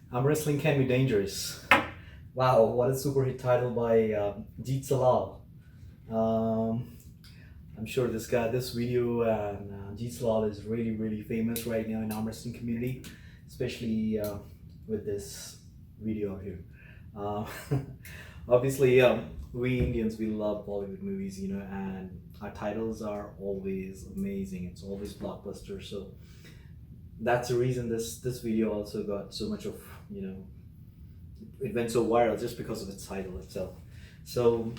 I'm Wrestling Can Be Dangerous. Wow, what a super hit title by JEET Salal. Um, I'm sure this video, and JEET Salal is really famous right now in arm wrestling community, especially with this video here. Uh, obviously, we Indians, we love Bollywood movies, and our titles are always amazing. It's always blockbuster. So that's the reason this video also got so much of you know it went so viral just because of its title itself. So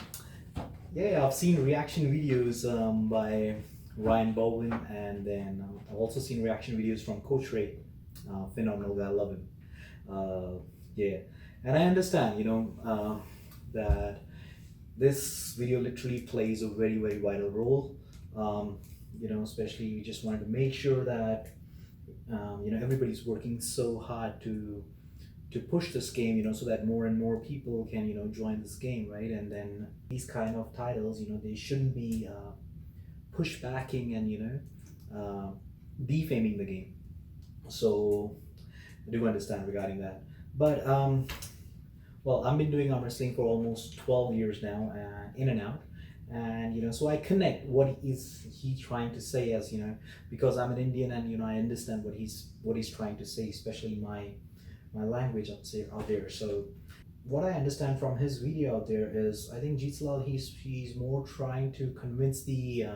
yeah, I've seen reaction videos by Ryan Bowen, and then I've also seen reaction videos from Coach Ray. Phenomenal guy, I love him. Yeah, and I understand, that this video literally plays a very vital role. Especially we just wanted to make sure that everybody's working so hard to push this game, so that more and more people can, join this game, right? And then these kind of titles, they shouldn't be push backing and, defaming the game. So I do understand regarding that. But well, I've been doing arm wrestling for almost 12 years now, in and out. And so I connect what is he trying to say, as because I'm an Indian, and I understand what he's trying to say, especially my language out there. So what I understand from his video out there is, I think Jeetslal, he's more trying to convince the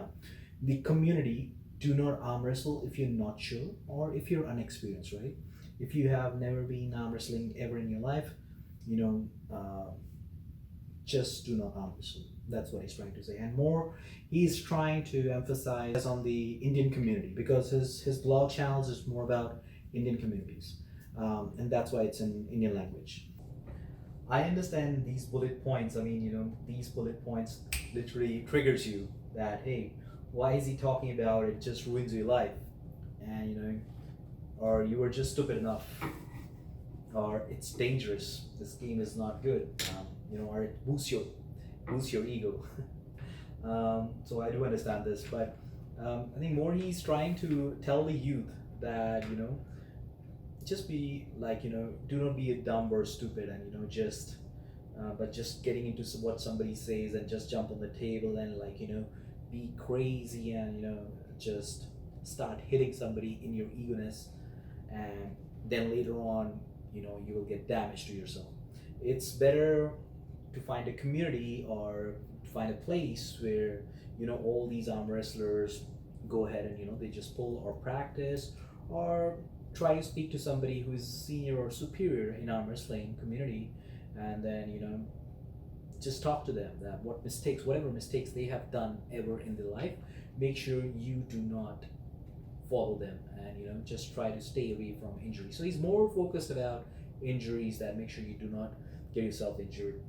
community, do not arm wrestle if you're not sure or if you're unexperienced, right? If you have never been arm wrestling ever in your life, you know, just do not arm wrestle. That's what he's trying to say, and more, he's trying to emphasize on the Indian community, because his blog channels is more about Indian communities, and that's why it's in Indian language. I understand these bullet points. I mean, these bullet points literally triggers you that, hey, why is he talking about it? Just ruins your life, and or you were just stupid enough, or it's dangerous. This game is not good. Or it boosts your ego. So I do understand this, but I think more he's trying to tell the youth that just be like, do not be a dumb or stupid, and just but just getting into what somebody says and just jump on the table and, like, be crazy and just start hitting somebody in your eagerness, and then later on you will get damage to yourself. It's better to find a community or to find a place where all these arm wrestlers go ahead and they just pull or practice, or try to speak to somebody who is senior or superior in arm wrestling community, and then just talk to them that whatever mistakes they have done ever in their life, make sure you do not follow them, and just try to stay away from injury. So he's more focused about injuries, that make sure you do not get yourself injured.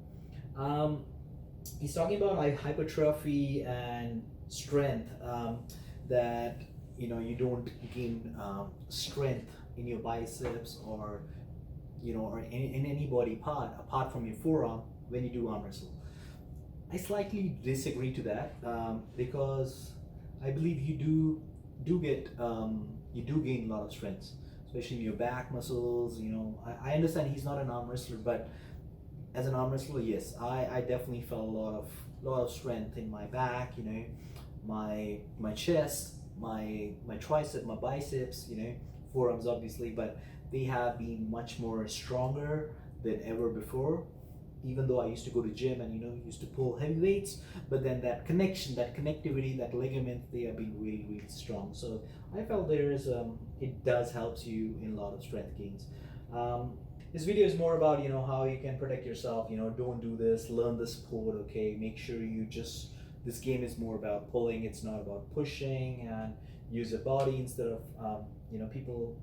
He's talking about like hypertrophy and strength, that you don't gain strength in your biceps, or or in any body part apart from your forearm when you do arm wrestle. I slightly disagree to that, because I believe you do gain a lot of strength, especially in your back muscles. I understand he's not an arm wrestler, but as an arm wrestler, yes, I definitely felt a lot of strength in my back, my chest, my tricep, my biceps, forearms obviously, but they have been much more stronger than ever before. Even though I used to go to gym and used to pull heavy weights, but then that connection, that connectivity, that ligament, they have been really strong. So I felt it does helps you in a lot of strength gains. This video is more about how you can protect yourself. Don't do this, learn the sport. Okay, make sure this game is more about pulling, it's not about pushing, and use your body instead of people,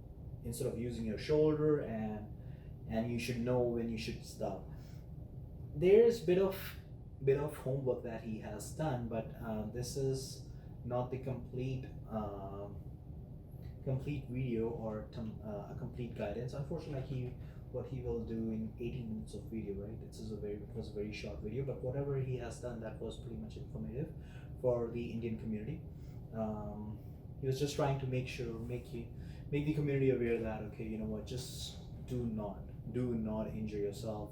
instead of using your shoulder, and you should know when you should stop. There's bit of homework that he has done, but this is not the complete video, or a complete guidance. Unfortunately, what he will do in 18 minutes of video, right? It was a very short video, but whatever he has done, that was pretty much informative for the Indian community. He was just trying to make the community aware that, okay, just do not injure yourself,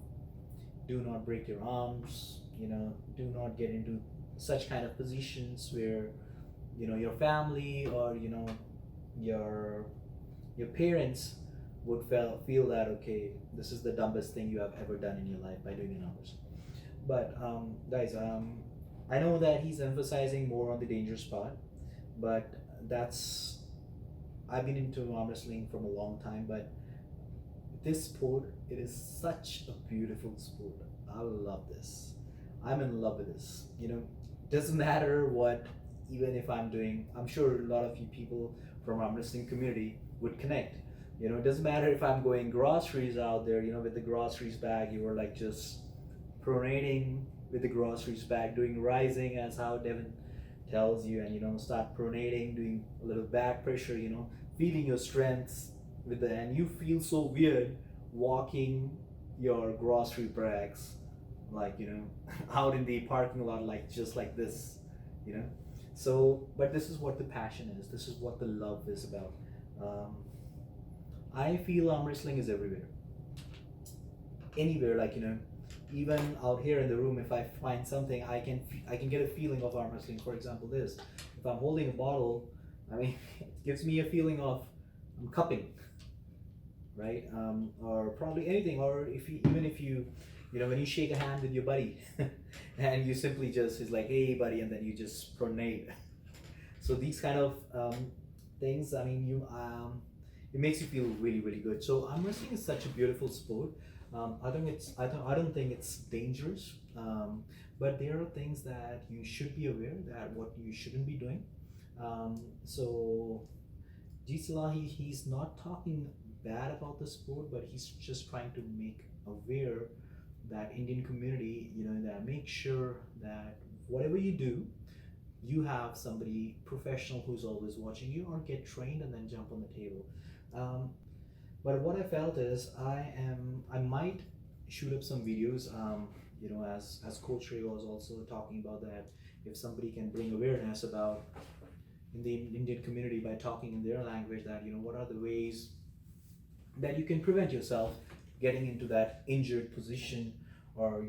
do not break your arms, do not get into such kind of positions where your family or your your parents would feel that, okay, this is the dumbest thing you have ever done in your life by doing an hours. But guys, I know that he's emphasizing more on the dangerous part, but that's I've been into arm wrestling from a long time, but this sport, it is such a beautiful sport. I love this. I'm in love with this. Doesn't matter what, even if I'm sure a lot of you people from arm wrestling community would connect. It doesn't matter if I'm going groceries out there, with the groceries bag, you were like just pronating with the groceries bag, doing rising as how Devin tells you, and start pronating, doing a little back pressure, feeling your strengths and you feel so weird walking your grocery bags, like out in the parking lot, like just like this, you know but this is what the passion is, this is what the love is about. I feel arm wrestling is everywhere, anywhere, like even out here in the room. If I find something, I can get a feeling of arm wrestling. For example, this, if I'm holding a bottle, I mean, it gives me a feeling of I'm cupping, right? Or probably anything. Or even if you when you shake a hand with your buddy and you simply just is like, hey buddy, and then you just pronate. So these kind of things, I mean, it makes you feel really, really good. So arm wrestling is such a beautiful sport. I don't think it's dangerous, but there are things that you should be aware that what you shouldn't be doing. So Salal, he's not talking bad about the sport, but he's just trying to make aware that Indian community, that make sure that whatever you do, you have somebody professional who's always watching you, or get trained and then jump on the table. But what I felt is I might shoot up some videos, as Coach Ray was also talking about, that if somebody can bring awareness about in the Indian community by talking in their language, that what are the ways that you can prevent yourself getting into that injured position, or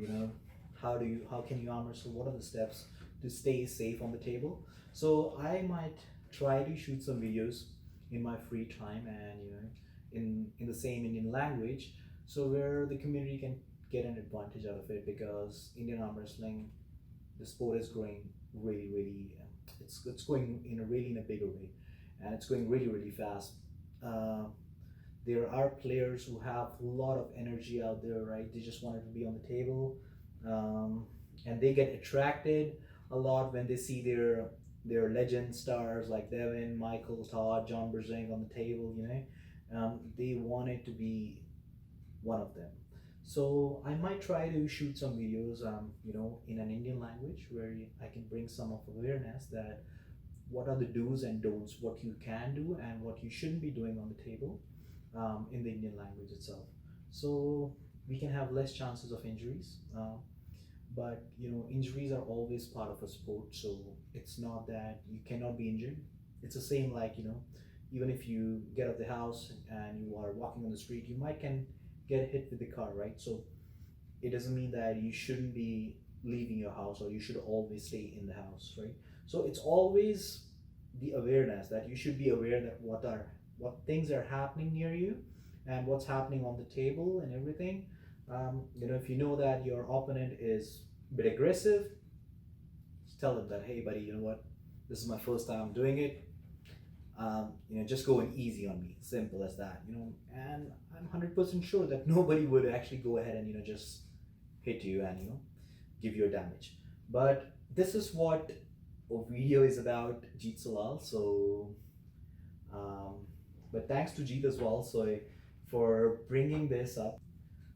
how can you arm wrestle, what are the steps to stay safe on the table. So I might try to shoot some videos in my free time, and in the same Indian language, so where the community can get an advantage out of it, because Indian arm wrestling, the sport is growing really, really, it's going in a bigger way, and it's going really, really fast. There are players who have a lot of energy out there, right? They just wanted to be on the table, and they get attracted a lot when they see their legend stars like Devin, Michael, Todd, John Berzing on the table. They wanted to be one of them. So I might try to shoot some videos, in an Indian language, where I can bring some of awareness that what are the do's and don'ts, what you can do and what you shouldn't be doing on the table, in the Indian language itself. So we can have less chances of injuries. But injuries are always part of a sport, so it's not that you cannot be injured. It's the same, like even if you get out of the house and you are walking on the street, you might can get hit with the car, right? So it doesn't mean that you shouldn't be leaving your house, or you should always stay in the house, right? So it's always the awareness that you should be aware that what things are happening near you, and what's happening on the table and everything. If you know that your opponent is a bit aggressive, just tell them that, hey buddy, you know what, this is my first time doing it. Just going easy on me, simple as that. And I'm 100% sure that nobody would actually go ahead and just hit you and give you a damage. But this is what a video is about, JEET Salal. So but thanks to JEET as well, so for bringing this up.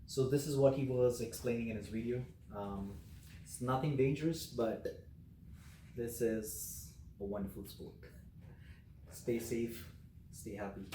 So this is what he was explaining in his video. It's nothing dangerous, but this is a wonderful sport. Stay safe, stay happy.